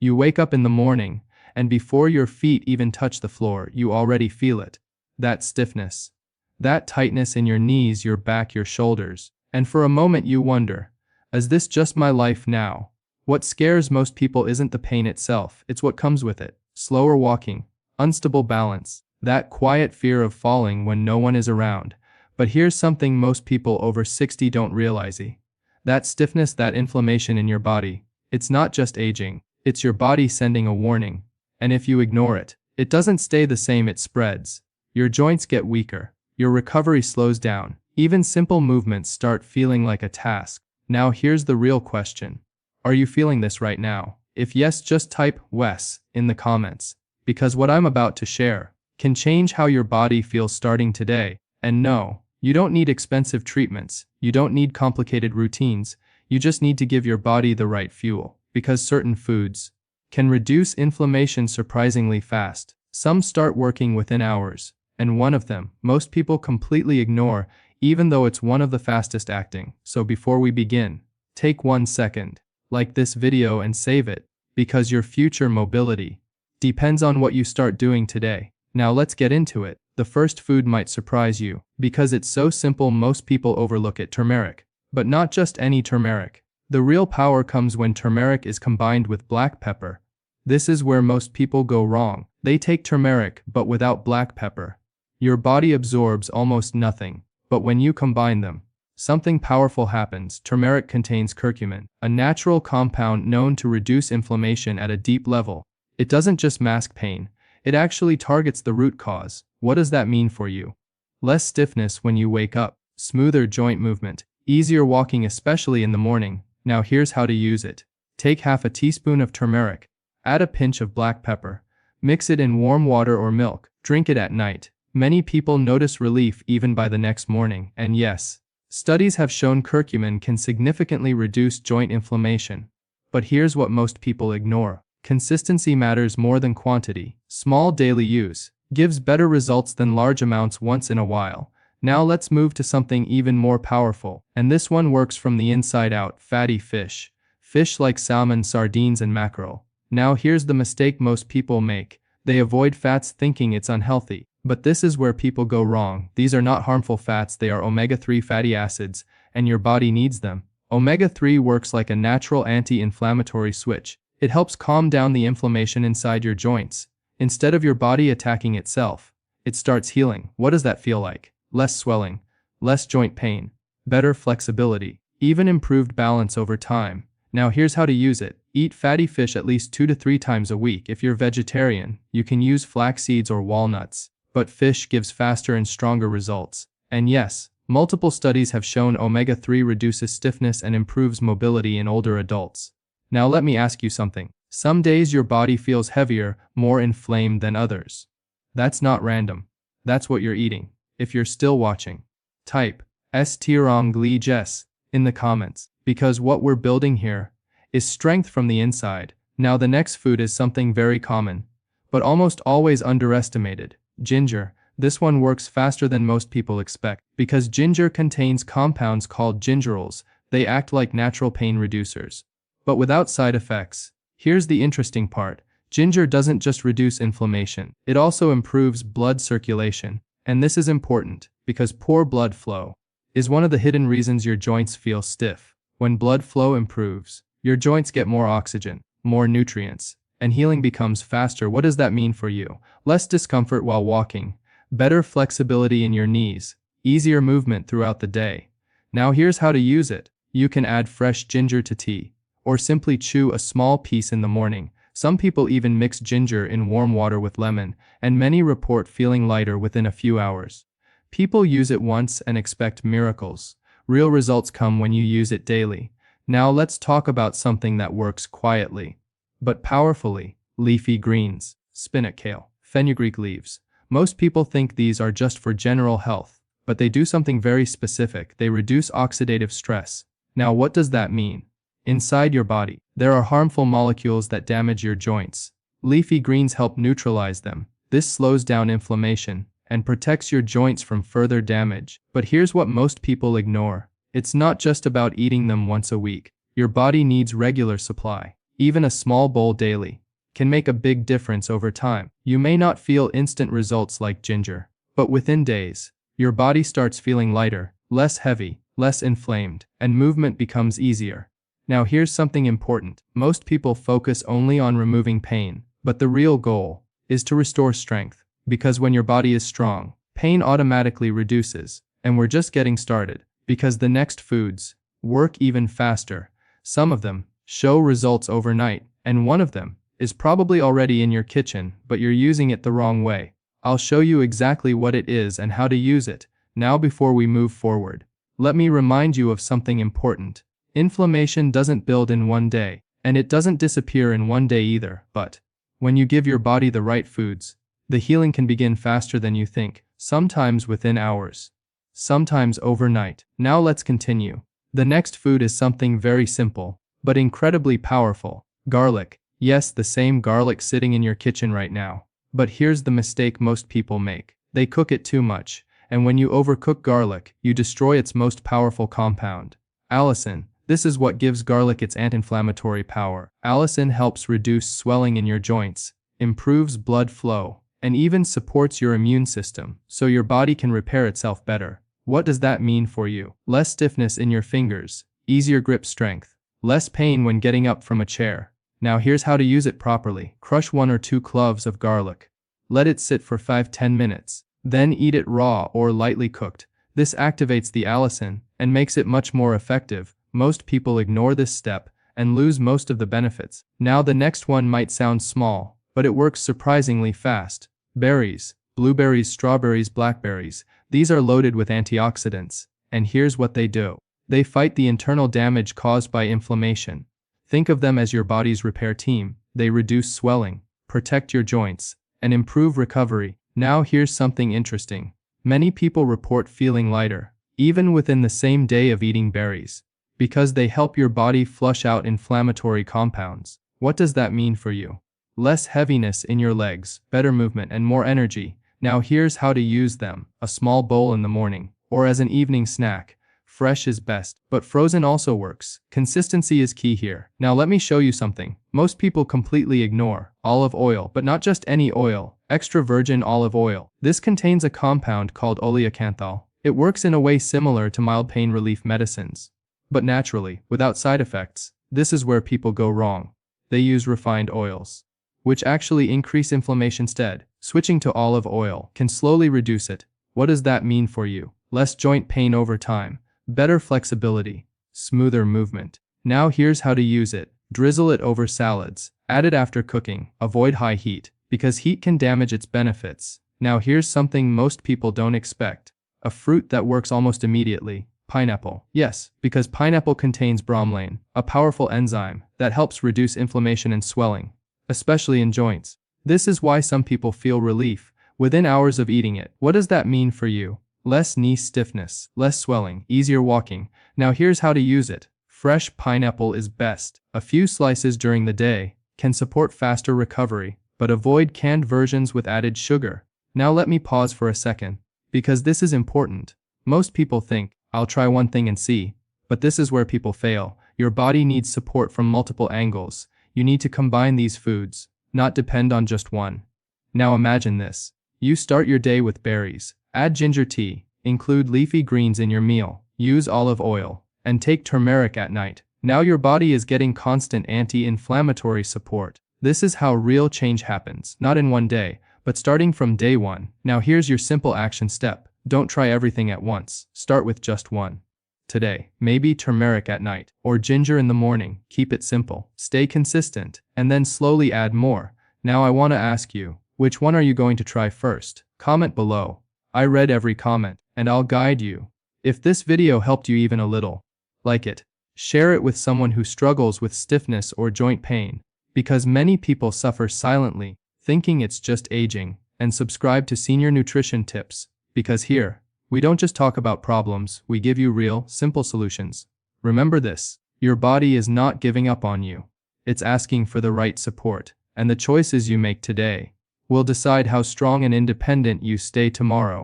You wake up in the morning, and before your feet even touch the floor, you already feel it. That stiffness. That tightness in your knees, your back, your shoulders. And for a moment you wonder, is this just my life now? What scares most people isn't the pain itself, it's what comes with it. Slower walking, unstable balance, that quiet fear of falling when no one is around. But here's something most people over 60 don't realize. That stiffness, that inflammation in your body, it's not just aging, it's your body sending a warning. And if you ignore it, it doesn't stay the same, it spreads. Your joints get weaker, your recovery slows down, even simple movements start feeling like a task. Now here's the real question. Are you feeling this right now? If yes, just type "Wes" in the comments, because what I'm about to share can change how your body feels starting today. And no, you don't need expensive treatments, you don't need complicated routines, you just need to give your body the right fuel, because certain foods can reduce inflammation surprisingly fast. Some start working within hours, and one of them, most people completely ignore, even though it's one of the fastest acting. So before we begin, take 1 second, like this video and save it, because your future mobility depends on what you start doing today. Now let's get into it. The first food might surprise you, because it's so simple most people overlook it: turmeric. But not just any turmeric. The real power comes when turmeric is combined with black pepper. This is where most people go wrong. They take turmeric, but without black pepper. Your body absorbs almost nothing, but when you combine them, something powerful happens. Turmeric contains curcumin, a natural compound known to reduce inflammation at a deep level. It doesn't just mask pain, it actually targets the root cause. What does that mean for you? Less stiffness when you wake up, smoother joint movement, easier walking especially in the morning. Now here's how to use it. Take half a teaspoon of turmeric, add a pinch of black pepper, mix it in warm water or milk, drink it at night. Many people notice relief even by the next morning. And yes, studies have shown curcumin can significantly reduce joint inflammation. But here's what most people ignore. Consistency matters more than quantity. Small daily use gives better results than large amounts once in a while. Now let's move to something even more powerful, and this one works from the inside out: fatty fish. Fish like salmon, sardines, and mackerel. Now here's the mistake most people make. They avoid fats thinking it's unhealthy. But this is where people go wrong. These are not harmful fats, they are omega-3 fatty acids, and your body needs them. Omega-3 works like a natural anti-inflammatory switch. It helps calm down the inflammation inside your joints. Instead of your body attacking itself, it starts healing. What does that feel like? Less swelling, less joint pain, better flexibility, even improved balance over time. Now here's how to use it. Eat fatty fish at least 2 to 3 times a week. If you're vegetarian, you can use flax seeds or walnuts, but fish gives faster and stronger results. And yes, multiple studies have shown omega-3 reduces stiffness and improves mobility in older adults. Now let me ask you something. Some days your body feels heavier, more inflamed than others. That's not random. That's what you're eating. If you're still watching, type "Jes" in the comments, because what we're building here is strength from the inside. Now the next food is something very common, but almost always underestimated: ginger. This one works faster than most people expect, because ginger contains compounds called gingerols. They act like natural pain reducers, but without side effects. Here's the interesting part. Ginger doesn't just reduce inflammation, it also improves blood circulation. And this is important, because poor blood flow is one of the hidden reasons your joints feel stiff. When blood flow improves, your joints get more oxygen, more nutrients, and healing becomes faster. What does that mean for you? Less discomfort while walking, better flexibility in your knees, easier movement throughout the day. Now here's how to use it. You can add fresh ginger to tea, or simply chew a small piece in the morning. Some people even mix ginger in warm water with lemon, and many report feeling lighter within a few hours. People use it once and expect miracles. Real results come when you use it daily. Now let's talk about something that works quietly, but powerfully: leafy greens, spinach, kale, fenugreek leaves. Most people think these are just for general health, but they do something very specific. They reduce oxidative stress. Now what does that mean? Inside your body, there are harmful molecules that damage your joints. Leafy greens help neutralize them. This slows down inflammation and protects your joints from further damage. But here's what most people ignore. It's not just about eating them once a week. Your body needs regular supply. Even a small bowl daily can make a big difference over time. You may not feel instant results like ginger, but within days, your body starts feeling lighter, less heavy, less inflamed, and movement becomes easier. Now here's something important. Most people focus only on removing pain, but the real goal is to restore strength, because when your body is strong, pain automatically reduces, and we're just getting started, because the next foods work even faster. Some of them show results overnight, and one of them is probably already in your kitchen, but you're using it the wrong way. I'll show you exactly what it is and how to use it. Now before we move forward, let me remind you of something important. Inflammation doesn't build in one day, and it doesn't disappear in one day either, but when you give your body the right foods, the healing can begin faster than you think, sometimes within hours, sometimes overnight. Now let's continue. The next food is something very simple, but incredibly powerful. Garlic. Yes, the same garlic sitting in your kitchen right now. But here's the mistake most people make. They cook it too much, and when you overcook garlic, you destroy its most powerful compound, allicin. This is what gives garlic its anti-inflammatory power. Allicin helps reduce swelling in your joints, improves blood flow, and even supports your immune system, so your body can repair itself better. What does that mean for you? Less stiffness in your fingers, easier grip strength, less pain when getting up from a chair. Now here's how to use it properly. Crush 1 or 2 cloves of garlic. Let it sit for 5-10 minutes. Then eat it raw or lightly cooked. This activates the allicin and makes it much more effective. Most people ignore this step and lose most of the benefits. Now the next one might sound small, but it works surprisingly fast. Berries. Blueberries, strawberries, blackberries. These are loaded with antioxidants, and here's what they do. They fight the internal damage caused by inflammation. Think of them as your body's repair team. They reduce swelling, protect your joints, and improve recovery. Now here's something interesting. Many people report feeling lighter, even within the same day of eating berries, because they help your body flush out inflammatory compounds. What does that mean for you? Less heaviness in your legs, better movement, and more energy. Now here's how to use them. A small bowl in the morning, or as an evening snack. Fresh is best, but frozen also works. Consistency is key here. Now let me show you something most people completely ignore. Olive oil, but not just any oil, extra virgin olive oil. This contains a compound called oleocanthal. It works in a way similar to mild pain relief medicines, but naturally, without side effects. This is where people go wrong. They use refined oils, which actually increase inflammation instead. Switching to olive oil can slowly reduce it. What does that mean for you? Less joint pain over time, better flexibility, smoother movement. Now here's how to use it. Drizzle it over salads. Add it after cooking. Avoid high heat, because heat can damage its benefits. Now here's something most people don't expect. A fruit that works almost immediately. Pineapple. Yes, because pineapple contains bromelain, a powerful enzyme that helps reduce inflammation and swelling, especially in joints. This is why some people feel relief within hours of eating it. What does that mean for you? Less knee stiffness, less swelling, easier walking. Now here's how to use it. Fresh pineapple is best. A few slices during the day can support faster recovery, but avoid canned versions with added sugar. Now let me pause for a second, because this is important. Most people think, I'll try one thing and see, but this is where people fail. Your body needs support from multiple angles. You need to combine these foods, not depend on just one. Now imagine this. You start your day with berries. Add ginger tea, include leafy greens in your meal, use olive oil, and take turmeric at night. Now your body is getting constant anti-inflammatory support. This is how real change happens, not in one day, but starting from day one. Now here's your simple action step. Don't try everything at once. Start with just one. Today, maybe turmeric at night, or ginger in the morning. Keep it simple. Stay consistent, and then slowly add more. Now I want to ask you, which one are you going to try first? Comment below. I read every comment, and I'll guide you. If this video helped you even a little, like it. Share it with someone who struggles with stiffness or joint pain, because many people suffer silently, thinking it's just aging. And subscribe to Senior Nutrition Tips, because here, we don't just talk about problems, we give you real, simple solutions. Remember this, your body is not giving up on you. It's asking for the right support, and the choices you make today will decide how strong and independent you stay tomorrow.